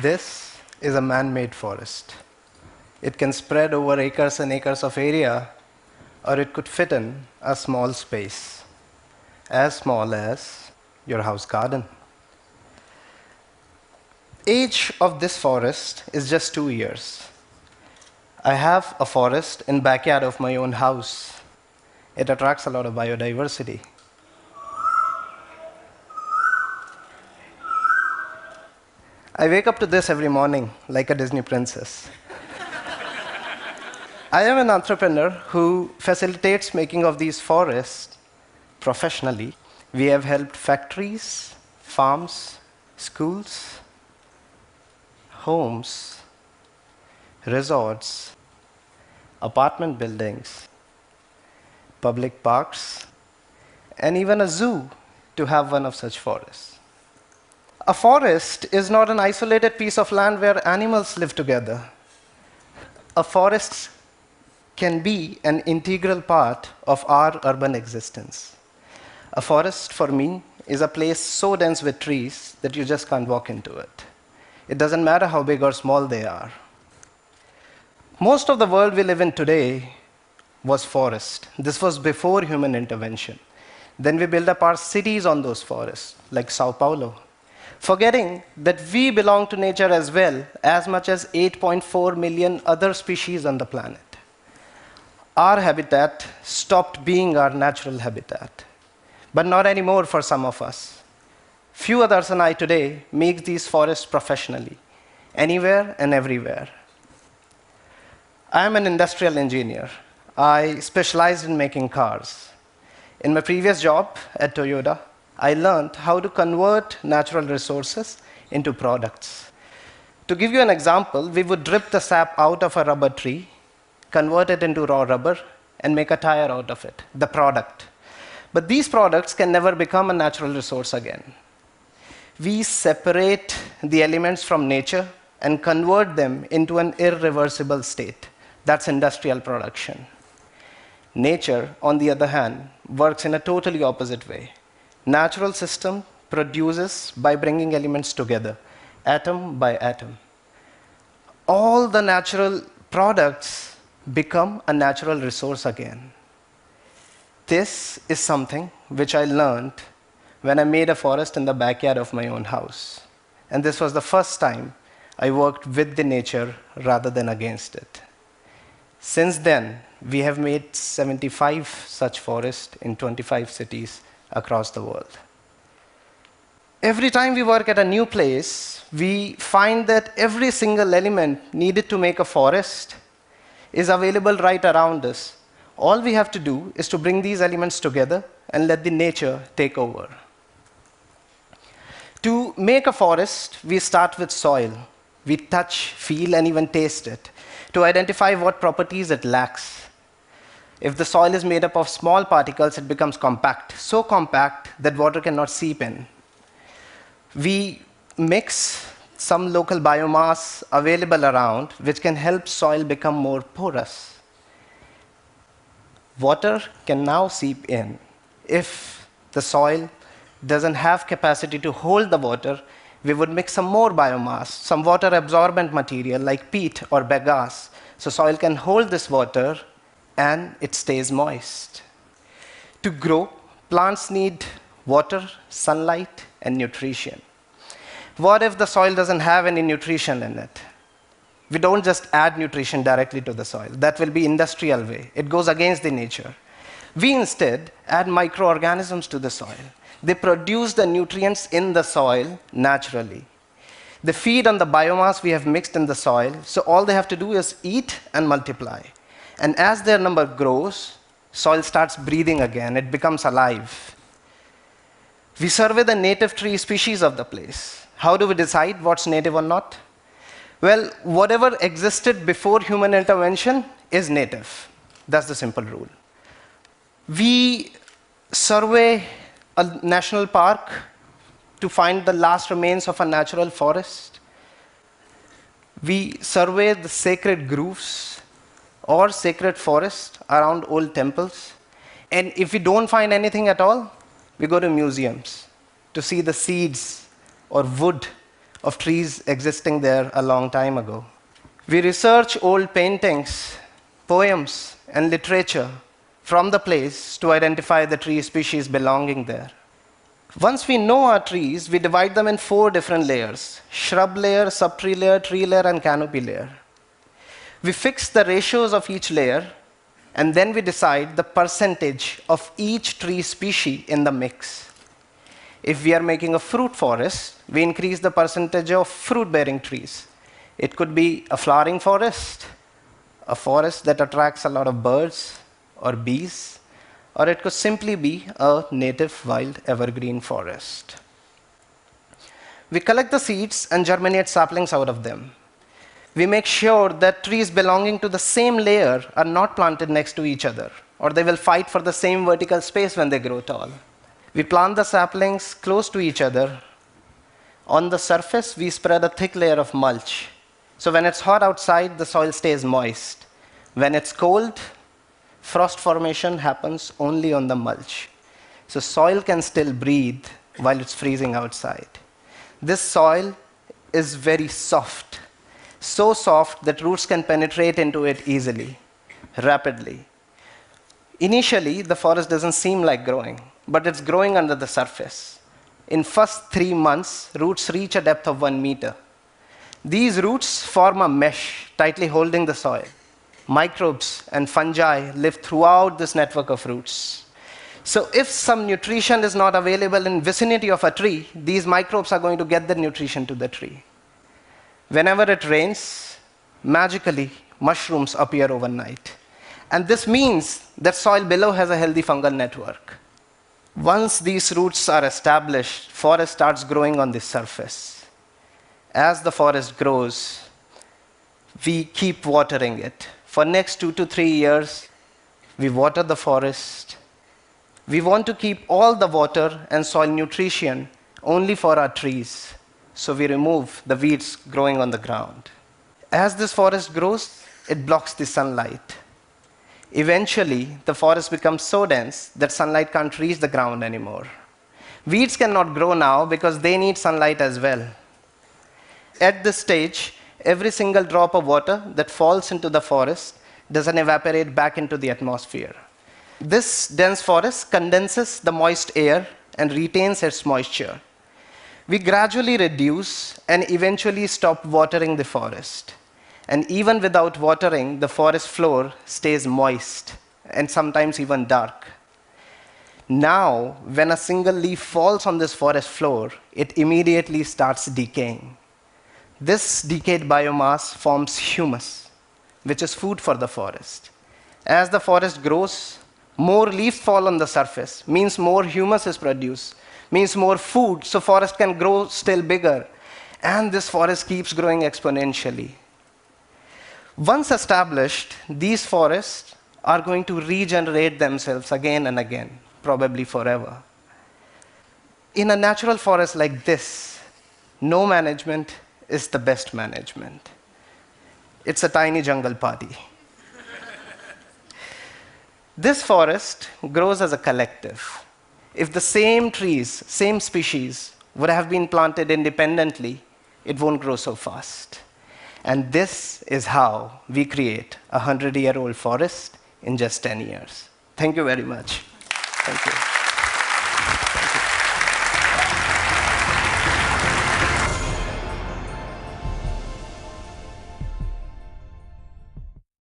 This is a man-made forest. It can spread over acres and acres of area, or it could fit in a small space, as small as your house garden. Age of this forest is just 2 years. I have a forest in backyard of my own house. It attracts a lot of biodiversity. I wake up to this every morning like a Disney princess. I am an entrepreneur who facilitates making of these forests professionally. We have helped factories, farms, schools, homes, resorts, apartment buildings, public parks, and even a zoo to have one of such forests. A forest is not an isolated piece of land where animals live together. A forest can be an integral part of our urban existence. A forest, for me, is a place so dense with trees that you just can't walk into it. It doesn't matter how big or small they are. Most of the world we live in today was forest. This was before human intervention. Then we built up our cities on those forests, like Sao Paulo, forgetting that we belong to nature as much as 8.4 million other species on the planet. Our habitat stopped being our natural habitat, but not anymore for some of us. Few others than I today make these forests professionally, anywhere and everywhere. I am an industrial engineer. I specialized in making cars. In my previous job at Toyota, I learned how to convert natural resources into products. To give you an example, we would drip the sap out of a rubber tree, convert it into raw rubber, and make a tire out of it, the product. But these products can never become a natural resource again. We separate the elements from nature and convert them into an irreversible state. That's industrial production. Nature, on the other hand, works in a totally opposite way. Natural system produces by bringing elements together, atom by atom. All the natural products become a natural resource again. This is something which I learned when I made a forest in the backyard of my own house. And this was the first time I worked with the nature rather than against it. Since then, we have made 75 such forests in 25 cities across the world. Every time we work at a new place, we find that every single element needed to make a forest is available right around us. All we have to do is to bring these elements together and let the nature take over. To make a forest, we start with soil. We touch, feel, and even taste it to identify what properties it lacks. If the soil is made up of small particles, it becomes compact, so compact that water cannot seep in. We mix some local biomass available around, which can help soil become more porous. Water can now seep in. If the soil doesn't have capacity to hold the water, we would mix some more biomass, some water absorbent material like peat or bagasse, so soil can hold this water and it stays moist. To grow, plants need water, sunlight, and nutrition. What if the soil doesn't have any nutrition in it? We don't just add nutrition directly to the soil. That will be industrial way. It goes against the nature. We instead add microorganisms to the soil. They produce the nutrients in the soil naturally. They feed on the biomass we have mixed in the soil, so all they have to do is eat and multiply. And as their number grows, soil starts breathing again. It becomes alive. We survey the native tree species of the place. How do we decide what's native or not? Well, whatever existed before human intervention is native. That's the simple rule. We survey a national park to find the last remains of a natural forest. We survey the sacred groves or sacred forests around old temples. And if we don't find anything at all, we go to museums to see the seeds or wood of trees existing there a long time ago. We research old paintings, poems, and literature from the place to identify the tree species belonging there. Once we know our trees, we divide them in 4 different layers: shrub layer, subtree layer, tree layer, and canopy layer. We fix the ratios of each layer, and then we decide the percentage of each tree species in the mix. If we are making a fruit forest, we increase the percentage of fruit-bearing trees. It could be a flowering forest, a forest that attracts a lot of birds or bees, or it could simply be a native wild evergreen forest. We collect the seeds and germinate saplings out of them. We make sure that trees belonging to the same layer are not planted next to each other, or they will fight for the same vertical space when they grow tall. We plant the saplings close to each other. On the surface, we spread a thick layer of mulch. So when it's hot outside, the soil stays moist. When it's cold, frost formation happens only on the mulch. So soil can still breathe while it's freezing outside. This soil is very soft. So soft that roots can penetrate into it easily, rapidly. Initially, the forest doesn't seem like growing, but it's growing under the surface. In first 3 months, roots reach a depth of 1 meter. These roots form a mesh, tightly holding the soil. Microbes and fungi live throughout this network of roots. So if some nutrition is not available in vicinity of a tree, these microbes are going to get the nutrition to the tree. Whenever it rains, magically, mushrooms appear overnight. And this means that soil below has a healthy fungal network. Once these roots are established, forest starts growing on the surface. As the forest grows, we keep watering it. For next 2 to 3 years, we water the forest. We want to keep all the water and soil nutrition only for our trees. So we remove the weeds growing on the ground. As this forest grows, it blocks the sunlight. Eventually, the forest becomes so dense that sunlight can't reach the ground anymore. Weeds cannot grow now because they need sunlight as well. At this stage, every single drop of water that falls into the forest doesn't evaporate back into the atmosphere. This dense forest condenses the moist air and retains its moisture. We gradually reduce and eventually stop watering the forest. And even without watering, the forest floor stays moist and sometimes even dark. Now, when a single leaf falls on this forest floor, it immediately starts decaying. This decayed biomass forms humus, which is food for the forest. As the forest grows, more leaves fall on the surface, means more humus is produced, means more food, so forest can grow still bigger. And this forest keeps growing exponentially. Once established, these forests are going to regenerate themselves again and again, probably forever. In a natural forest like this, no management is the best management. It's a tiny jungle party. This forest grows as a collective. If the same trees, same species, would have been planted independently, it won't grow so fast. And this is how we create a 100-year-old forest in just 10 years. Thank you very much. Thank you.